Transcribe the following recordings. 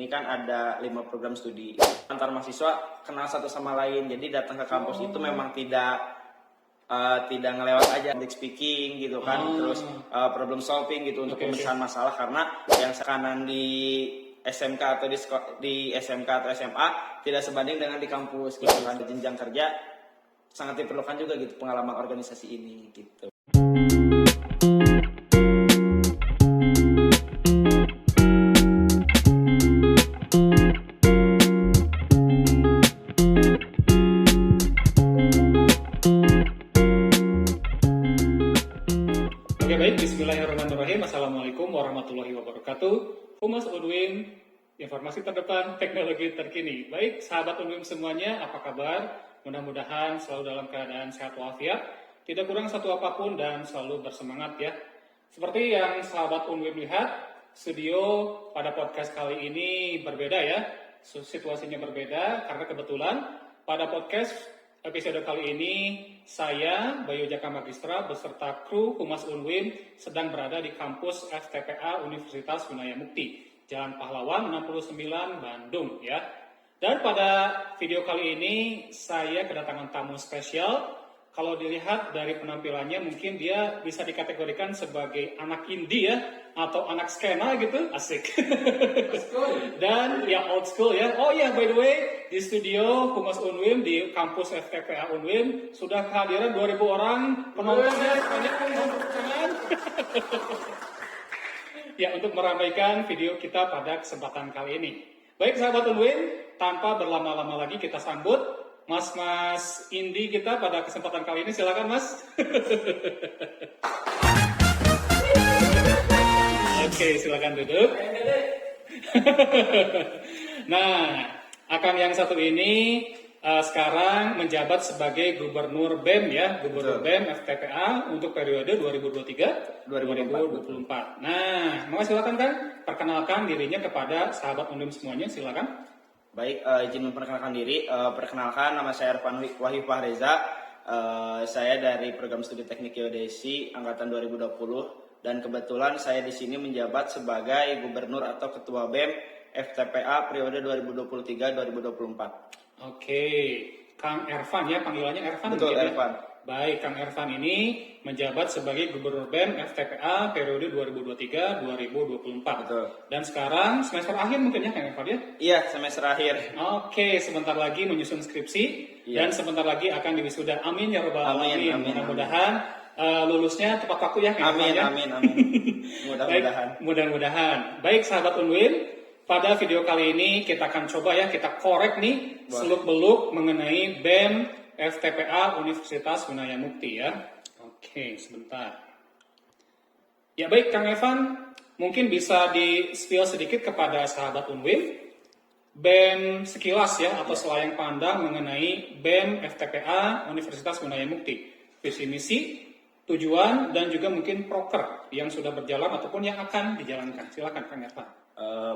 ini kan ada 5 program studi. Antar mahasiswa kenal satu sama lain. Jadi datang ke kampus itu memang tidak ngelewat aja public speaking gitu kan, terus problem solving gitu untuk pemecahan masalah, karena yang sekarang di SMK atau di SMK atau SMA tidak sebanding dengan di kampus gitu kan. Jenjang kerja sangat diperlukan juga gitu pengalaman organisasi ini gitu. Oke, baik, bismillahirrahmanirrahim. Assalamualaikum warahmatullahi wabarakatuh. Humas Unwin, informasi terdepan, teknologi terkini. Baik, sahabat Unwin semuanya, apa kabar? Mudah-mudahan selalu dalam keadaan sehat walafiat, tidak kurang satu apapun, dan selalu bersemangat ya. Seperti yang sahabat Unwin lihat, studio pada podcast kali ini berbeda ya. Situasinya berbeda karena kebetulan pada podcast episode kali ini, saya, Bayu Jaka Magistra, beserta kru Humas Unwin sedang berada di kampus FTPA Universitas Winaya Mukti, Jalan Pahlawan 69, Bandung ya. Dan pada video kali ini, saya kedatangan tamu spesial. Kalau dilihat dari penampilannya, mungkin dia bisa dikategorikan sebagai anak indie ya, atau anak skena gitu, asik. Dan ya old school ya. Oh ya, by the way, di studio Humas Unwin di kampus FTPA Unwin sudah kehadiran 2.000 orang penontonnya, banyak yang tangan. Ya, untuk meramaikan video kita pada kesempatan kali ini. Baik sahabat Unwin, tanpa berlama-lama lagi kita sambut Mas Indi kita pada kesempatan kali ini. Silakan Mas. Oke, silakan duduk. Nah, akan yang satu ini sekarang menjabat sebagai Gubernur BEM ya, Gubernur BEM FTPA untuk periode 2023-2024. Nah, mau silakan kan perkenalkan dirinya kepada sahabat Unwin semuanya, silakan. Baik, izin memperkenalkan diri. Perkenalkan, nama saya Irfan Wahyu Fahreza. Saya dari program studi teknik geodesi angkatan 2020, dan kebetulan saya di sini menjabat sebagai gubernur atau ketua BEM FTPA periode 2023-2024. Oke, Kang Ervan ya, panggilannya Ervan. Betul, ya? Ervan. Baik, Kang Ervan ini menjabat sebagai Gubernur BEM FTPA periode 2023-2024. Betul. Dan sekarang semester akhir mungkin ya, Kang Ervan ya? Iya, semester akhir. Oke, sebentar lagi menyusun skripsi, dan sebentar lagi akan diwisuda. Amin ya robbal alamin. Mudah-mudahan lulusnya tepat waktu ya, Kang Ervan ya? Amin. Mudah-mudahan. Mudah-mudahan. Baik, sahabat Unwin, pada video kali ini kita akan coba ya, kita korek nih seluk-beluk mengenai BEM FTPA Universitas Winaya Mukti ya. Oke, sebentar. Ya baik, Kang Evan, mungkin bisa di-spill sedikit kepada sahabat Unwin BEM sekilas ya, atau selayang pandang mengenai BEM FTPA Universitas Winaya Mukti. Visi misi, tujuan, dan juga mungkin proker yang sudah berjalan ataupun yang akan dijalankan. Silakan Kang Evan.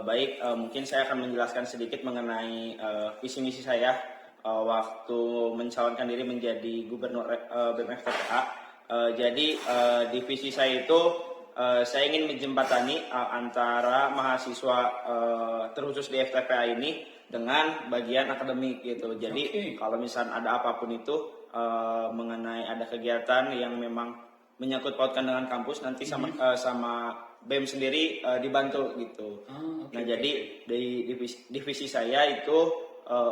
Baik, mungkin saya akan menjelaskan sedikit mengenai visi misi saya waktu mencalonkan diri menjadi gubernur BEM FTPA. Jadi di visi saya itu saya ingin menjembatani antara mahasiswa terkhusus di FTPA ini dengan bagian akademik gitu. Jadi kalau misalnya ada apapun itu mengenai ada kegiatan yang memang menyangkut pautkan dengan kampus, nanti sama BEM sendiri dibantu gitu. Jadi di divisi saya itu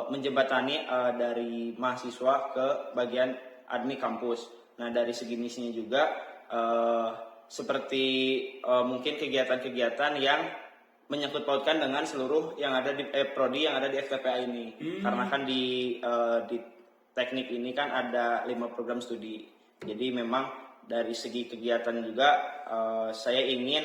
menjembatani dari mahasiswa ke bagian admin kampus. Nah, dari segi misinya juga seperti mungkin kegiatan-kegiatan yang menyangkut pautkan dengan seluruh yang ada di prodi yang ada di FTPA ini. Karena kan di teknik ini kan ada 5 program studi. Jadi memang dari segi kegiatan juga saya ingin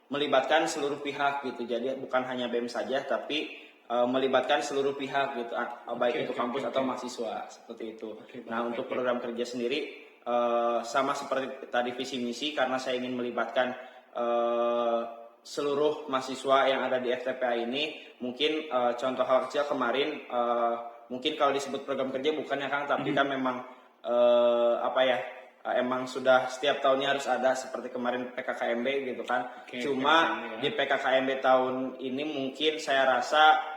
melibatkan seluruh pihak gitu. Jadi bukan hanya BEM saja, tapi melibatkan seluruh pihak gitu, baik itu kampus atau mahasiswa, seperti itu. Nah, untuk program kerja sendiri sama seperti tadi visi misi, karena saya ingin melibatkan seluruh mahasiswa yang ada di FTPA ini. Mungkin contoh hal kecil kemarin, mungkin kalau disebut program kerja bukan ya Kang, tapi kan memang emang sudah setiap tahunnya harus ada seperti kemarin PKKMB gitu kan. Cuma di PKKMB tahun ini mungkin saya rasa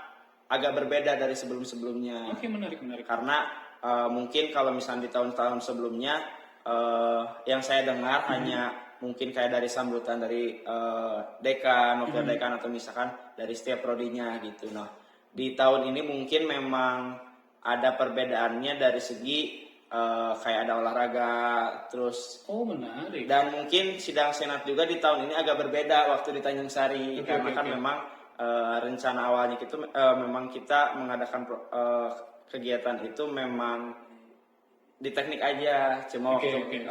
agak berbeda dari sebelum-sebelumnya. Menarik. Karena mungkin kalau misalnya di tahun-tahun sebelumnya yang saya dengar hanya mungkin kayak dari sambutan dari dekan, wakil dekan atau misalkan dari setiap prodinya gitu. Nah, di tahun ini mungkin memang ada perbedaannya dari segi kayak ada olahraga, terus menarik. dan mungkin sidang senat juga di tahun ini agak berbeda waktu di Tanjung Sari karena kan memang rencana awalnya itu memang kita mengadakan kegiatan itu memang di teknik aja, cuma waktu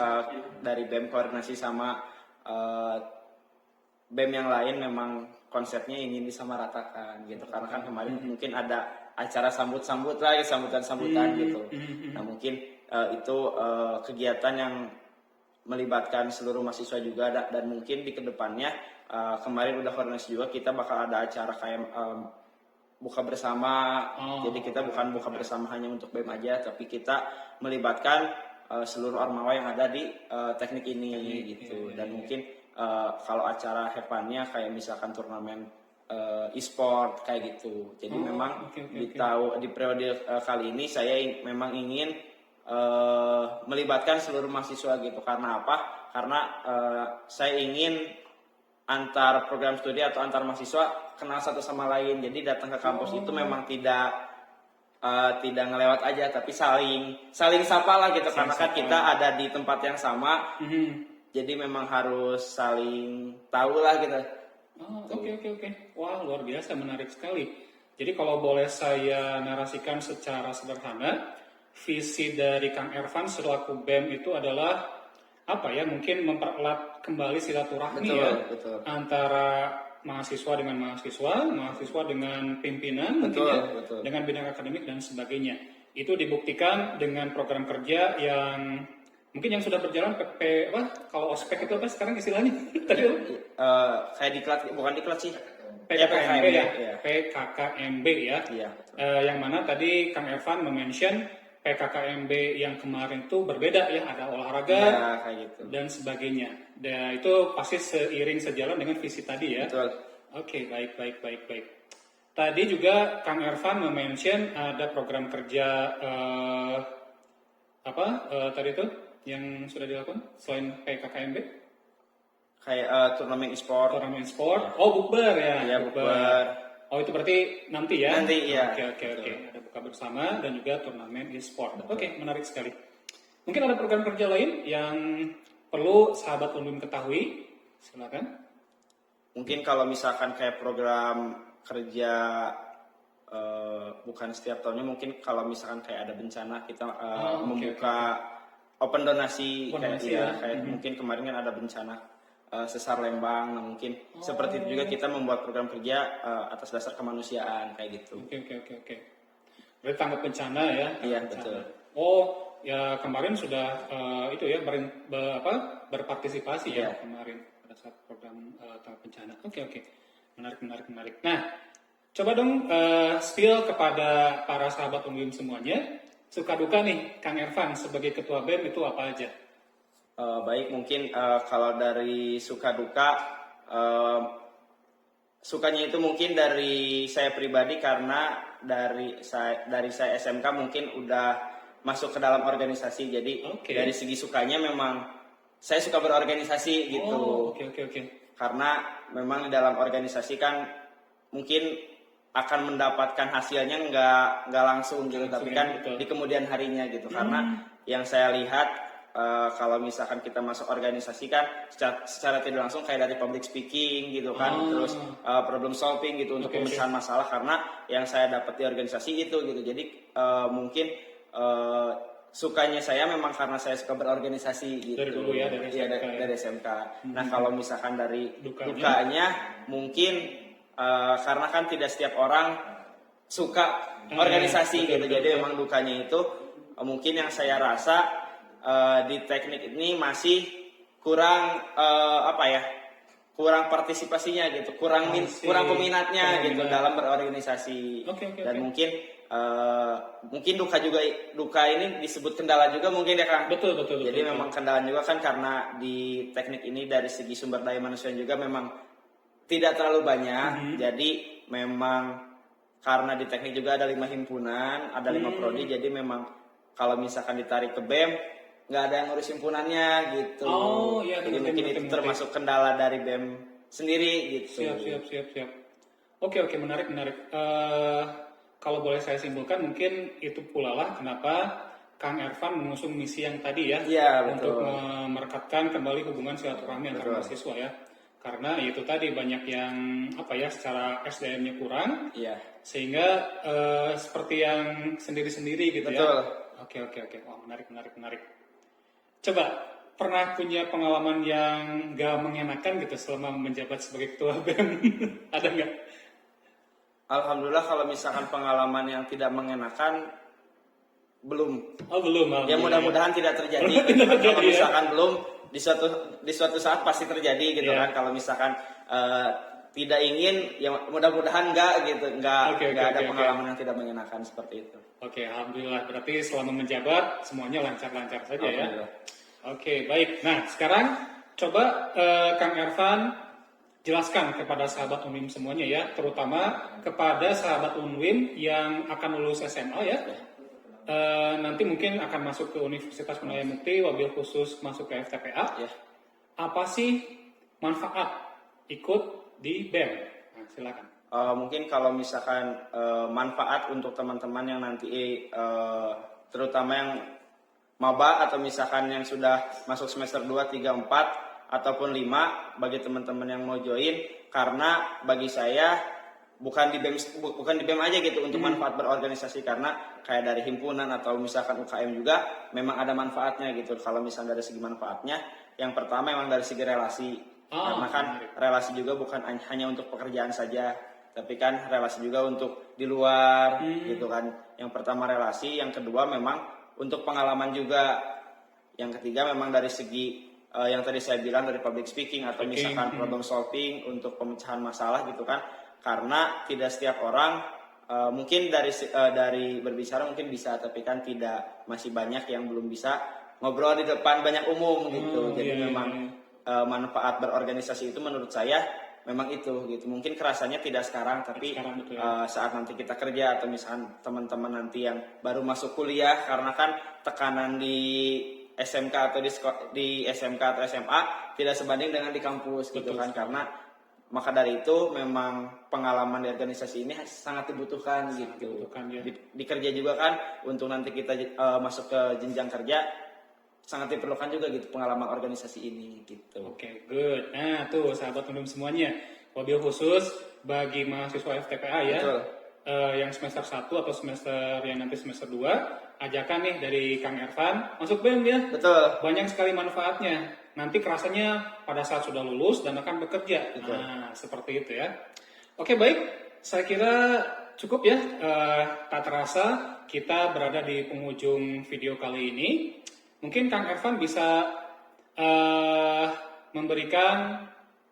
dari BEM koordinasi sama BEM yang lain memang konsepnya ingin disamaratakan gitu, karena kan kemarin mungkin ada acara sambutan gitu. Nah mungkin itu kegiatan yang melibatkan seluruh mahasiswa juga dan mungkin di kedepannya kemarin udah koordinasi juga kita bakal ada acara kayak buka bersama. Jadi kita bukan buka bersama hanya untuk BEM aja, tapi kita melibatkan seluruh ormawa yang ada di teknik ini gitu. Dan mungkin kalau acara hepannya kayak misalkan turnamen e-sport kayak gitu. Jadi memang di periode kali ini saya memang ingin melibatkan seluruh mahasiswa gitu. Karena apa? Karena saya ingin antar program studi atau antar mahasiswa kenal satu sama lain. Jadi datang ke kampus itu memang tidak ngelewat aja, tapi saling sapa lah gitu. Karena kan kita ada di tempat yang sama. Jadi memang harus saling tahu lah gitu. Oke. Wah, luar biasa, menarik sekali. Jadi kalau boleh saya narasikan secara sederhana, visi dari Kang Ervan selaku BEM itu adalah apa ya? Mungkin mempererat kembali silaturahmi betul. Antara mahasiswa dengan mahasiswa dengan pimpinan, betul. dengan bidang akademik dan sebagainya. Itu dibuktikan dengan program kerja yang mungkin yang sudah berjalan kalau ospek itu apa sekarang istilahnya? Tadi kayak diklat, bukan diklat sih. PKKMB ya. Iya. PKKMB ya. Iya. Yang mana tadi Kang Ervan mention PKKMB yang kemarin tuh berbeda ya, ada olahraga kayak gitu dan sebagainya. Dan itu pasti seiring sejalan dengan visi tadi ya. Betul. Oke, baik. Tadi juga Kang Ervan mention ada program kerja tadi itu yang sudah dilakukan selain PKKMB? Kayak turnamen e-sport. Bukber ya. Iya, bukber. Itu berarti nanti ya? Nanti ya. Oke. Ada buka bersama dan juga turnamen e-sport. Oke, menarik sekali. Mungkin ada program kerja lain yang perlu sahabat Unwin ketahui? Silakan. Mungkin kalau misalkan kayak program kerja bukan setiap tahunnya, mungkin kalau misalkan kayak ada bencana kita membuka open donasi kayak mungkin kemarin kan ada bencana sesar Lembang. Nah mungkin seperti itu juga kita membuat program kerja atas dasar kemanusiaan kayak gitu. Oke. Berarti tanggap bencana ya? Iya, betul. Ya kemarin sudah berpartisipasi ya kemarin pada saat program tanggap bencana. Oke. Menarik. Nah, coba dong spill kepada para sahabat Unwin semuanya. Suka duka nih Kang Ervan sebagai ketua BEM itu apa aja? Baik, mungkin kalau dari suka duka, sukanya itu mungkin dari saya pribadi karena dari saya SMK mungkin udah masuk ke dalam organisasi. Jadi dari segi sukanya memang saya suka berorganisasi gitu. Oke. Karena memang di dalam organisasi kan mungkin akan mendapatkan hasilnya nggak langsung gitu, tapi kan di kemudian harinya gitu. Karena yang saya lihat kalau misalkan kita masuk organisasi kan secara tidak langsung kayak dari public speaking gitu kan, terus problem solving gitu untuk pemecahan masalah, karena yang saya dapat di organisasi itu gitu. Jadi mungkin sukanya saya memang karena saya suka berorganisasi gitu. Dari dulu ya, dari SMK. Nah kalau misalkan dari dukanya mungkin karena kan tidak setiap orang suka organisasi gitu. Jadi memang dukanya itu mungkin yang saya rasa di teknik ini masih kurang kurang partisipasinya gitu, kurang kurang peminatnya gitu dalam berorganisasi. Dan mungkin mungkin duka ini disebut kendala juga mungkin ya Kang. Betul. Jadi memang kendala juga kan karena di teknik ini dari segi sumber daya manusia juga memang tidak terlalu banyak. Jadi memang karena di teknik juga ada 5 himpunan, ada 5 prodi, jadi memang kalau misalkan ditarik ke BEM nggak ada yang ngurus himpunannya gitu. Jadi mungkin itu termasuk kendala dari BEM sendiri gitu. Siap. Oke, menarik. Kalau boleh saya simpulkan, mungkin itu pula lah kenapa Kang Ervan mengusung misi yang tadi ya, untuk merekatkan kembali hubungan silaturahmi antar mahasiswa ya. Karena itu tadi banyak yang secara SDM-nya kurang, sehingga seperti yang sendiri-sendiri gitu ya. Oke. Wah, menarik. Coba, pernah punya pengalaman yang gak mengenakan gitu selama menjabat sebagai ketua BEM? Ada nggak? Alhamdulillah kalau misalkan pengalaman yang tidak mengenakan belum. Belum. Ya mudah-mudahan tidak terjadi. Kalau misalkan belum, di suatu saat pasti terjadi gitu kan. Kalau misalkan tidak ingin, ya mudah-mudahan enggak gitu. Enggak ada pengalaman yang tidak mengenakan seperti itu. Oke, alhamdulillah. Berarti selama menjabat semuanya lancar-lancar saja ya. Oke, baik. Nah, sekarang coba Kang Ervan jelaskan kepada sahabat UNWIM semuanya ya, terutama kepada sahabat UNWIM yang akan lulus SMA ya. Nanti mungkin akan masuk ke Universitas Penaya Mukti, wabil khusus masuk ke FTPA. Apa sih manfaat ikut di BEM? Nah, silakan. Mungkin kalau misalkan manfaat untuk teman-teman yang nanti terutama yang maba atau misalkan yang sudah masuk semester 2, 3, 4 ataupun 5 bagi teman-teman yang mau join, karena bagi saya bukan di BEM aja gitu untuk manfaat berorganisasi, karena kayak dari himpunan atau misalkan UKM juga memang ada manfaatnya gitu. Kalau misalnya dari segi manfaatnya, yang pertama memang dari segi relasi, karena kan relasi juga bukan hanya untuk pekerjaan saja, tapi kan relasi juga untuk di luar gitu kan. Yang pertama relasi, yang kedua memang untuk pengalaman juga, yang ketiga memang dari segi yang tadi saya bilang dari public speaking atau misalkan problem solving untuk pemecahan masalah gitu kan. Karena tidak setiap orang mungkin dari berbicara mungkin bisa, tapi kan masih banyak yang belum bisa ngobrol di depan banyak umum gitu. Jadi memang manfaat berorganisasi itu menurut saya memang itu gitu. Mungkin kerasanya tidak sekarang, tapi saat nanti kita kerja atau misalkan teman-teman nanti yang baru masuk kuliah, karena kan tekanan di SMK atau di SMK atau SMA tidak sebanding dengan di kampus gitu kan. Karena maka dari itu memang pengalaman di organisasi ini sangat dibutuhkan gitu. Di kerja juga kan, untuk nanti kita masuk ke jenjang kerja sangat diperlukan juga gitu pengalaman organisasi ini gitu. Oke, good. Nah, tuh sahabat UNWIM semuanya, wabil khusus bagi mahasiswa FTPA ya. Yang semester 1 atau semester yang nanti semester 2, ajakan nih dari Kang Ervan masuk BEM ya. Betul. Banyak sekali manfaatnya. Nanti kerasanya pada saat sudah lulus dan akan bekerja. Betul. Nah, seperti itu ya. Oke, baik. Saya kira cukup ya. Tak terasa kita berada di penghujung video kali ini. Mungkin Kang Ervan bisa memberikan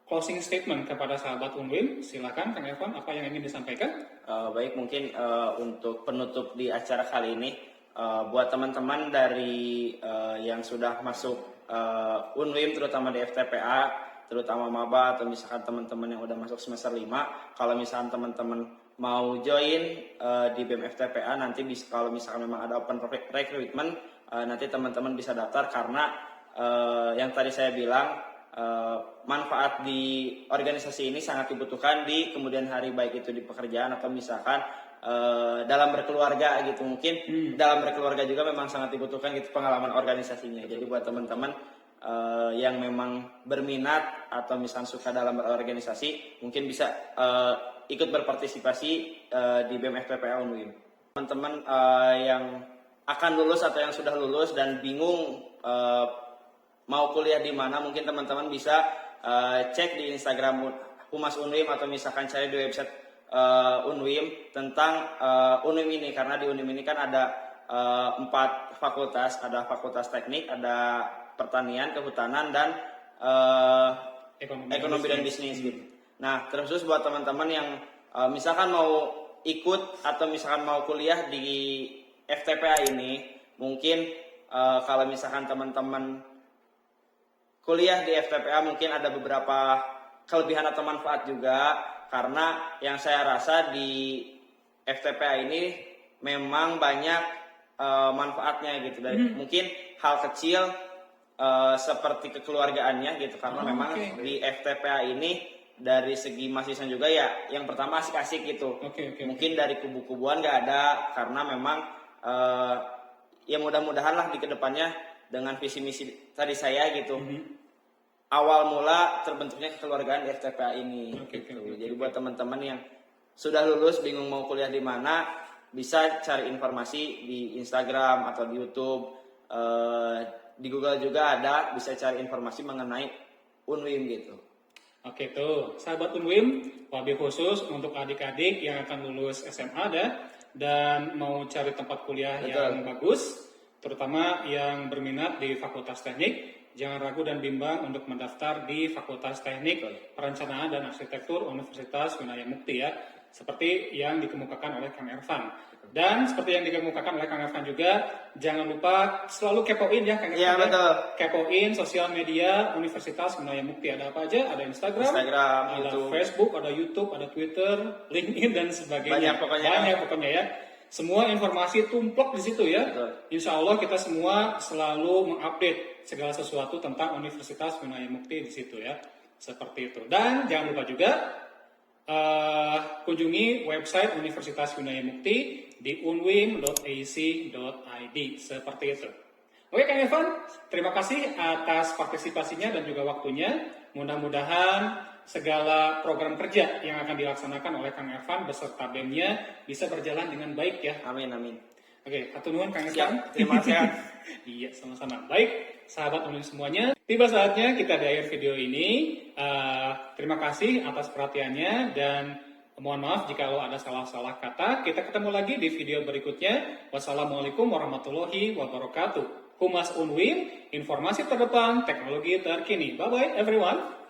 closing statement kepada sahabat UNWIM. Silakan Kang Ervan, apa yang ingin disampaikan? Baik, mungkin untuk penutup di acara kali ini, buat teman-teman dari yang sudah masuk UNWIM, terutama di FTPA, terutama maba atau misalkan teman-teman yang udah masuk semester 5, kalau misalkan teman-teman mau join di BEM FTPA, nanti kalau misalkan memang ada open recruitment, nanti teman-teman bisa daftar, karena yang tadi saya bilang manfaat di organisasi ini sangat dibutuhkan di kemudian hari, baik itu di pekerjaan atau misalkan dalam berkeluarga gitu. Mungkin dalam berkeluarga juga memang sangat dibutuhkan gitu pengalaman organisasinya. Jadi buat teman-teman yang memang berminat atau misalkan suka dalam berorganisasi, mungkin bisa ikut berpartisipasi di BEM FTPA UNWIM. Teman-teman yang akan lulus atau yang sudah lulus dan bingung mau kuliah di mana, mungkin teman-teman bisa cek di Instagram Humas UNWIM atau misalkan cari di website UNWIM tentang UNWIM ini, karena di UNWIM ini kan ada 4 fakultas, ada fakultas teknik, ada pertanian, kehutanan, dan ekonomi dan bisnis gitu. Nah, terus buat teman-teman yang misalkan mau ikut atau misalkan mau kuliah di FTPA ini, mungkin kalau misalkan teman-teman kuliah di FTPA mungkin ada beberapa kelebihan atau manfaat juga, karena yang saya rasa di FTPA ini memang banyak manfaatnya gitu. Dari mungkin hal kecil seperti kekeluargaannya gitu, karena memang di FTPA ini dari segi mahasiswa juga ya yang pertama asik-asik gitu. Mungkin dari kubu-kubuan nggak ada, karena memang ya mudah-mudahan lah di kedepannya dengan visi misi tadi saya gitu. Awal mula terbentuknya kekeluargaan di FTPA ini. Jadi buat teman-teman yang sudah lulus bingung mau kuliah di mana, bisa cari informasi di Instagram atau di YouTube. Di Google juga ada, bisa cari informasi mengenai Unwim gitu. Oke tuh, sahabat Unwim, wabil khusus untuk adik-adik yang akan lulus SMA dan mau cari tempat kuliah yang bagus, terutama yang berminat di Fakultas Teknik, jangan ragu dan bimbang untuk mendaftar di Fakultas Teknik Perencanaan dan Arsitektur Universitas Winaya Mukti ya, seperti yang dikemukakan oleh Kang Ervan. Dan seperti yang dikemukakan oleh Kang Ervan juga, jangan lupa selalu kepoin ya Kang Ervan. Iya betul. Kepoin sosial media Universitas Winaya Mukti. Ada apa aja? Ada Instagram, ada YouTube, Facebook, ada YouTube, ada Twitter, LinkedIn dan sebagainya. Banyak pokoknya ya. Semua informasi tumplok di situ ya. Betul. Insya Allah kita semua selalu mengupdate segala sesuatu tentang Universitas Winaya Mukti di situ ya. Seperti itu. Dan jangan lupa juga kunjungi website Universitas Winaya Mukti di unwim.ac.id seperti itu. Oke Kang Evan, terima kasih atas partisipasinya dan juga waktunya. Mudah-mudahan segala program kerja yang akan dilaksanakan oleh Kang Evan beserta BEM-nya bisa berjalan dengan baik ya. Amin. Oke, hatur nuhun Kang Evan. Terima kasih. Iya, sama-sama. Baik, sahabat Unwim semuanya, tiba saatnya kita di akhir video ini. Terima kasih atas perhatiannya dan mohon maaf jika ada salah-salah kata. Kita ketemu lagi di video berikutnya. Wassalamualaikum warahmatullahi wabarakatuh. Humas Unwim, informasi terdepan, teknologi terkini. Bye-bye everyone.